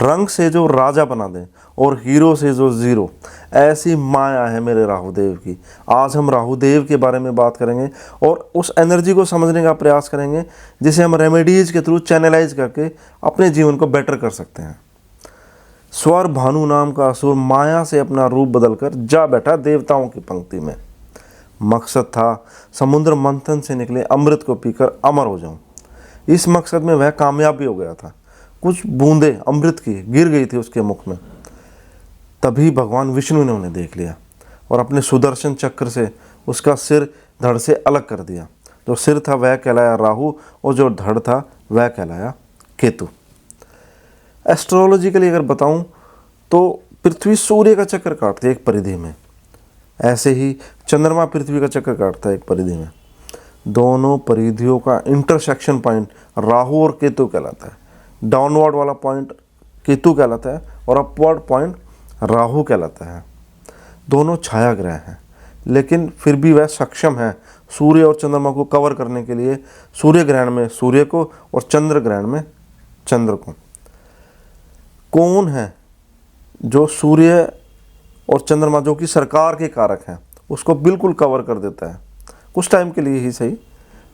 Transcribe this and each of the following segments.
रंग से जो राजा बना दें और हीरो से जो ज़ीरो, ऐसी माया है मेरे राहुदेव की। आज हम राहुदेव के बारे में बात करेंगे और उस एनर्जी को समझने का प्रयास करेंगे जिसे हम रेमेडीज़ के थ्रू चैनलाइज करके अपने जीवन को बेटर कर सकते हैं। स्वर भानु नाम का असुर माया से अपना रूप बदलकर जा बैठा देवताओं की पंक्ति में। मकसद था समुद्र मंथन से निकले अमृत को पीकर अमर हो जाऊं। इस मकसद में वह कामयाब भी हो गया था। कुछ बूंदें अमृत की गिर गई थी उसके मुख में। तभी भगवान विष्णु ने उन्हें देख लिया और अपने सुदर्शन चक्र से उसका सिर धड़ से अलग कर दिया। जो सिर था वह कहलाया राहु और जो धड़ था वह कहलाया केतु। एस्ट्रोलॉजिकली अगर बताऊं तो पृथ्वी सूर्य का चक्कर काटती है एक परिधि में, ऐसे ही चंद्रमा पृथ्वी का चक्कर काटता है एक परिधि में। दोनों परिधियों का इंटरसेक्शन पॉइंट राहु और केतु कहलाता है। डाउनवर्ड वाला पॉइंट केतु कहलाता है और अपवर्ड पॉइंट राहु कहलाता है। दोनों छाया ग्रह हैं, लेकिन फिर भी वह सक्षम है सूर्य और चंद्रमा को कवर करने के लिए। सूर्य ग्रहण में सूर्य को और चंद्र ग्रहण में चंद्र को। कौन है जो सूर्य और चंद्रमा, जो कि सरकार के कारक हैं, उसको बिल्कुल कवर कर देता है, कुछ टाइम के लिए ही सही?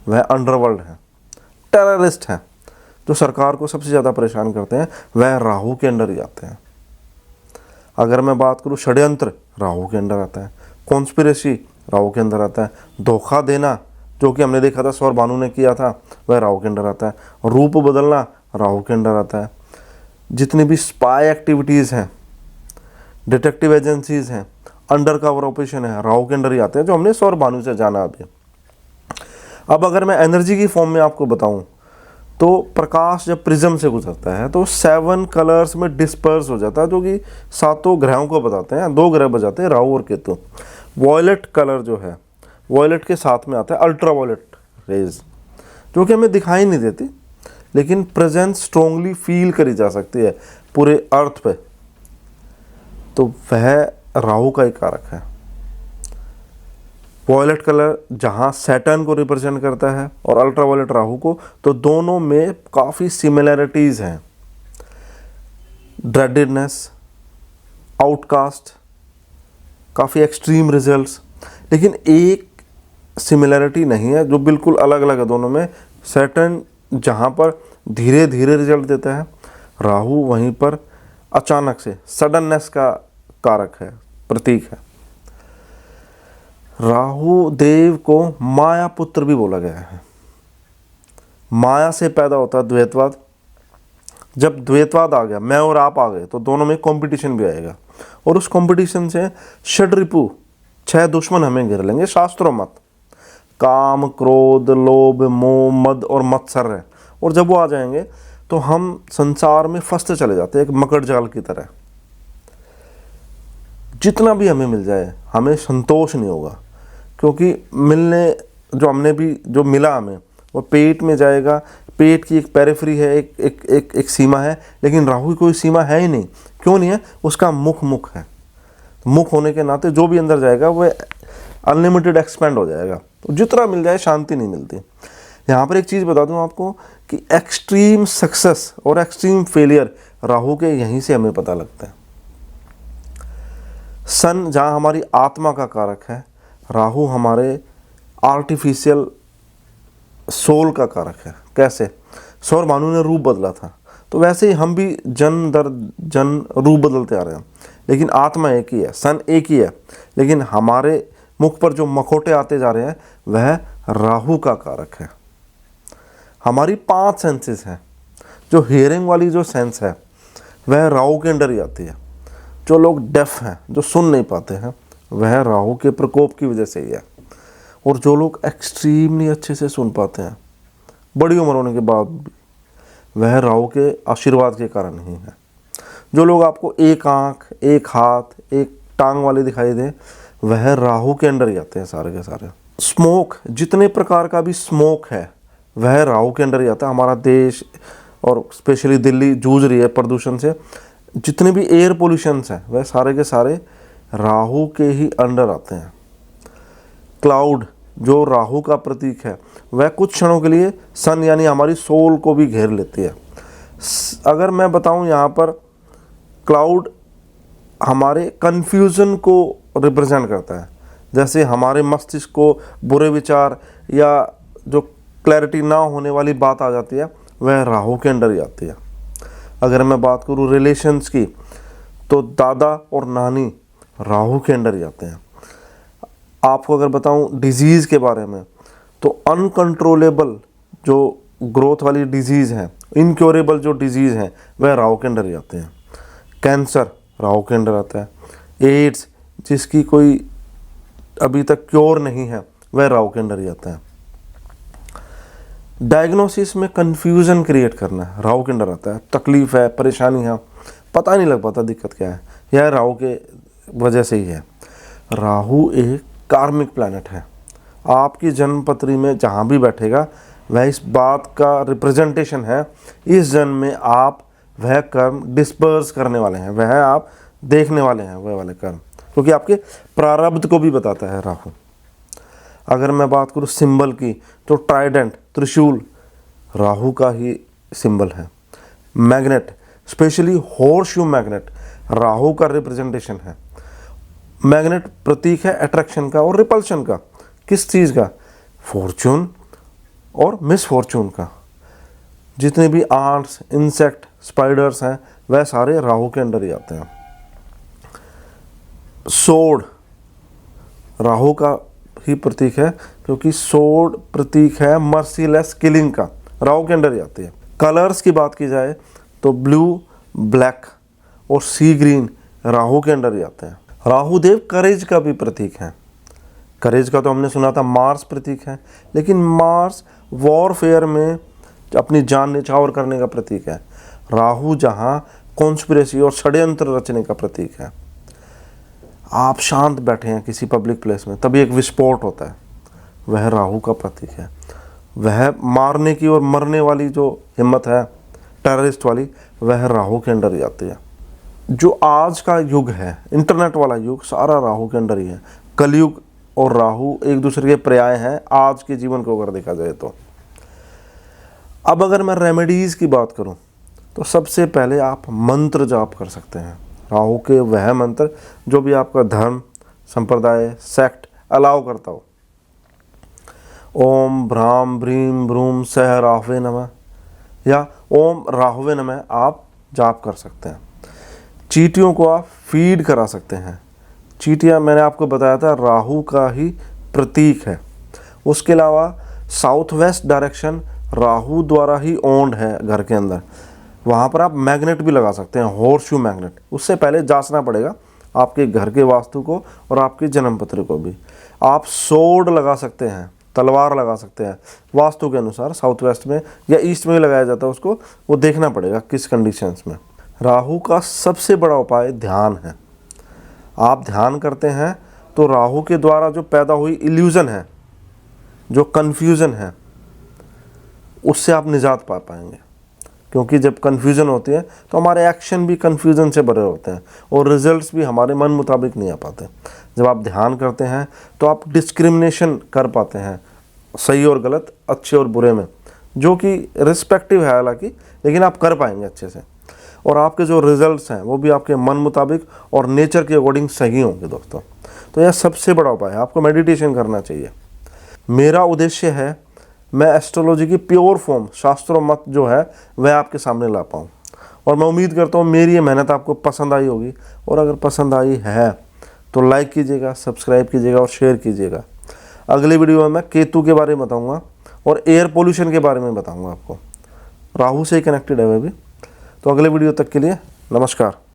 वह अंडरवर्ल्ड है, टेररिस्ट हैं, जो सरकार को सबसे ज़्यादा परेशान करते हैं। वह राहु के अंडर ही आते हैं। अगर मैं बात करूँ षड्यंत्र, राहु के अंडर आता है। कॉन्स्पिरेसी राहु के अंदर आता है। धोखा देना, जो कि हमने देखा था स्वर भानु ने किया था, वह राहु के अंडर आता है। रूप बदलना राहु के अंडर आता है। जितनी भी स्पाई एक्टिविटीज़ हैं, डिटेक्टिव एजेंसीज हैं, अंडर कवर ऑपरेशन है, राहु के अंडर ही आते हैं, जो हमने स्वर भानु से जाना अभी। अब अगर मैं एनर्जी की फॉर्म में आपको बताऊं तो प्रकाश जब प्रिज्म से गुजरता है तो 7 कलर्स में डिस्पर्स हो जाता है, जो कि 7 ग्रहों को बताते हैं। 2 ग्रह बजाते हैं, राहु और केतु। वॉयलेट कलर जो है, वॉयलेट के साथ में आता है अल्ट्रा वॉयलेट रेज, जो कि हमें दिखाई नहीं देती, लेकिन प्रेजेंस स्ट्रोंगली फील करी जा सकती है पूरे अर्थ पे। तो वह राहु का ही कारक है। वॉयलेट कलर जहाँ सैटर्न को रिप्रेजेंट करता है और अल्ट्रा वॉयलेट राहु को, तो दोनों में काफ़ी सिमिलैरिटीज़ हैं। ड्रेडेडनेस, आउटकास्ट, काफ़ी एक्सट्रीम रिजल्ट्स, लेकिन एक सिमिलैरिटी नहीं है जो बिल्कुल अलग अलग है दोनों में। सैटर्न जहाँ पर धीरे धीरे रिजल्ट देता है, राहु वहीं पर अचानक से सडननेस का कारक है, प्रतीक है। राहु देव को माया पुत्र भी बोला गया है। माया से पैदा होता है द्वैतवाद। जब द्वैतवाद आ गया, मैं और आप आ गए, तो दोनों में कंपटीशन भी आएगा और उस कंपटीशन से षड्रिपु, 6 दुश्मन हमें घेर लेंगे शास्त्रों मत। काम, क्रोध, लोभ, मोह, मद और मत्सर है। और जब वो आ जाएंगे तो हम संसार में फंसते चले जाते हैं एक मकड़ जाल की तरह। जितना भी हमें मिल जाए हमें संतोष नहीं होगा, क्योंकि मिलने जो मिला हमें वो पेट में जाएगा। पेट की एक पेरिफेरी है, एक सीमा है, लेकिन राहु की कोई सीमा है ही नहीं। क्यों नहीं है? उसका मुख है। मुख होने के नाते जो भी अंदर जाएगा वह अनलिमिटेड एक्सपेंड हो जाएगा। तो जितना मिल जाए शांति नहीं मिलती। यहाँ पर एक चीज़ बता दूँ आपको कि एक्सट्रीम सक्सेस और एक्सट्रीम फेलियर राहु के यहीं से हमें पता लगता है। सन जहाँ हमारी आत्मा का कारक है, राहु हमारे आर्टिफिशियल सोल का कारक है। कैसे? सौर भानु ने रूप बदला था, तो वैसे ही हम भी जन दर जन रूप बदलते आ रहे हैं, लेकिन आत्मा एक ही है, सन एक ही है। लेकिन हमारे मुख पर जो मखोटे आते जा रहे हैं वह राहु का कारक है। हमारी 5 सेंसेस हैं। जो हियरिंग वाली जो सेंस है वह राहु के अंडर ही आती है। जो लोग डेफ हैं, जो सुन नहीं पाते हैं, वह राहु के प्रकोप की वजह से ही है। और जो लोग एक्सट्रीमली अच्छे से सुन पाते हैं बड़ी उम्र होने के बाद भी, वह राहु के आशीर्वाद के कारण ही है। जो लोग आपको एक आँख, एक हाथ, एक टांग वाले दिखाई दे, वह राहु के अंडर ही आते हैं सारे के सारे। स्मोक, जितने प्रकार का भी स्मोक है वह राहु के अंडर ही आता है। हमारा देश और स्पेशली दिल्ली जूझ रही है प्रदूषण से। जितने भी एयर पोल्यूशंस हैं वह सारे के सारे राहु के ही अंडर आते हैं। क्लाउड जो राहु का प्रतीक है वह कुछ क्षणों के लिए सन यानी हमारी सोल को भी घेर लेती है। अगर मैं बताऊं यहाँ पर क्लाउड हमारे कन्फ्यूज़न को रिप्रेजेंट करता है। जैसे हमारे मस्तिष्क को बुरे विचार या जो क्लैरिटी ना होने वाली बात आ जाती है, वह राहु के अंडर ही आती है। अगर मैं बात करूँ रिलेशंस की, तो दादा और नानी राहु के अंडर ही आते हैं। आपको अगर बताऊं डिजीज़ के बारे में, तो अनकंट्रोलेबल जो ग्रोथ वाली डिजीज़ है, इनक्योरेबल जो डिजीज़ हैं, वह राहु के अंडर ही आते हैं। कैंसर राहु के अंडर आता है। एड्स जिसकी कोई अभी तक क्योर नहीं है, वह राहु के अंडर ही आता है। डायग्नोसिस में कंफ्यूजन क्रिएट करना है, राहु के अंडर आता है। तकलीफ है, परेशानी है, पता नहीं लग पाता दिक्कत क्या है, यह राहु के वजह से ही है। राहु एक कार्मिक प्लैनेट है। आपकी जन्म पत्री में जहाँ भी बैठेगा, वह इस बात का रिप्रेजेंटेशन है, इस जन्म में आप वह कर्म डिस्पर्स करने वाले हैं, वह आप देखने वाले हैं वह वाले कर्म, क्योंकि आपके प्रारब्ध को भी बताता है राहु। अगर मैं बात करूँ सिंबल की, तो ट्राइडेंट त्रिशूल राहु का ही सिंबल है। Magnet, specially horseshoe magnet, Rahu का रिप्रेजेंटेशन है। मैग्नेट प्रतीक है अट्रैक्शन का और रिपल्शन का। किस चीज़ का? फॉर्चून और मिसफॉर्चून का। जितने भी आंट्स, इंसेक्ट, स्पाइडर्स हैं, वह सारे राहु के अंडर ही आते हैं। सोड राहु का ही प्रतीक है, क्योंकि सोड प्रतीक है मर्सीलेस किलिंग का, राहु के अंडर ही आती है। कलर्स की बात की जाए तो ब्लू, ब्लैक और सी ग्रीन राहु के अंडर ही आते हैं। राहु देव करेज का भी प्रतीक है। करेज का तो हमने सुना था मार्स प्रतीक है, लेकिन मार्स वॉरफेयर में अपनी जान निछावर करने का प्रतीक है। राहु जहाँ कॉन्स्पिरेसी और षड्यंत्र रचने का प्रतीक है। आप शांत बैठे हैं किसी पब्लिक प्लेस में, तभी एक विस्फोट होता है, वह राहु का प्रतीक है। वह मारने की और मरने वाली जो हिम्मत है टेररिस्ट वाली, वह राहु के अंडर ही आती है। जो आज का युग है, इंटरनेट वाला युग, सारा राहु के अंडर ही है। कलयुग और राहु एक दूसरे के पर्याय हैं आज के जीवन को अगर देखा जाए तो। अब अगर मैं रेमेडीज़ की बात करूं, तो सबसे पहले आप मंत्र जाप कर सकते हैं। राहु के वह मंत्र जो भी आपका धर्म, संप्रदाय, सेक्ट अलाउ करता हो। ओम भ्राम भ्रीम भ्रूम सह राहवे नमः या ओम राहवे नमः आप जाप कर सकते हैं। चींटियों को आप फीड करा सकते हैं। चींटियाँ मैंने आपको बताया था राहु का ही प्रतीक है। उसके अलावा साउथ वेस्ट डायरेक्शन राहु द्वारा ही ओन्ड है घर के अंदर, वहाँ पर आप मैग्नेट भी लगा सकते हैं, हॉर्सशू मैग्नेट। उससे पहले जांचना पड़ेगा आपके घर के वास्तु को और आपकी जन्म पत्र को भी। आप सोर्ड लगा सकते हैं, तलवार लगा सकते हैं, वास्तु के अनुसार साउथ वेस्ट में या ईस्ट में भी लगाया जाता है, उसको वो देखना पड़ेगा किस कंडीशंस में। राहु का सबसे बड़ा उपाय ध्यान है। आप ध्यान करते हैं तो राहु के द्वारा जो पैदा हुई इल्यूजन है, जो कन्फ्यूज़न है, उससे आप निजात पा पाएंगे। क्योंकि जब कन्फ्यूज़न होती है तो हमारे एक्शन भी कन्फ्यूज़न से भरे होते हैं और रिजल्ट्स भी हमारे मन मुताबिक नहीं आ पाते। जब आप ध्यान करते हैं तो आप डिस्क्रिमिनेशन कर पाते हैं सही और गलत, अच्छे और बुरे में, जो कि रिस्पेक्टिव है हालांकि, लेकिन आप कर पाएंगे अच्छे से। और आपके जो रिजल्ट्स हैं वो भी आपके मन मुताबिक और नेचर के अकॉर्डिंग सही होंगे दोस्तों। तो यह सबसे बड़ा उपाय है, आपको मेडिटेशन करना चाहिए। मेरा उद्देश्य है मैं एस्ट्रोलॉजी की प्योर फॉर्म, शास्त्रों मत जो है वह आपके सामने ला पाऊँ, और मैं उम्मीद करता हूँ मेरी ये मेहनत आपको पसंद आई होगी। और अगर पसंद आई है तो लाइक कीजिएगा, सब्सक्राइब कीजिएगा और शेयर कीजिएगा। अगली वीडियो में मैं केतु के बारे में बताऊँगा और एयर पोल्यूशन के बारे में बताऊँगा आपको। राहु से ही कनेक्टेड है वह भी। तो अगले वीडियो तक के लिए नमस्कार।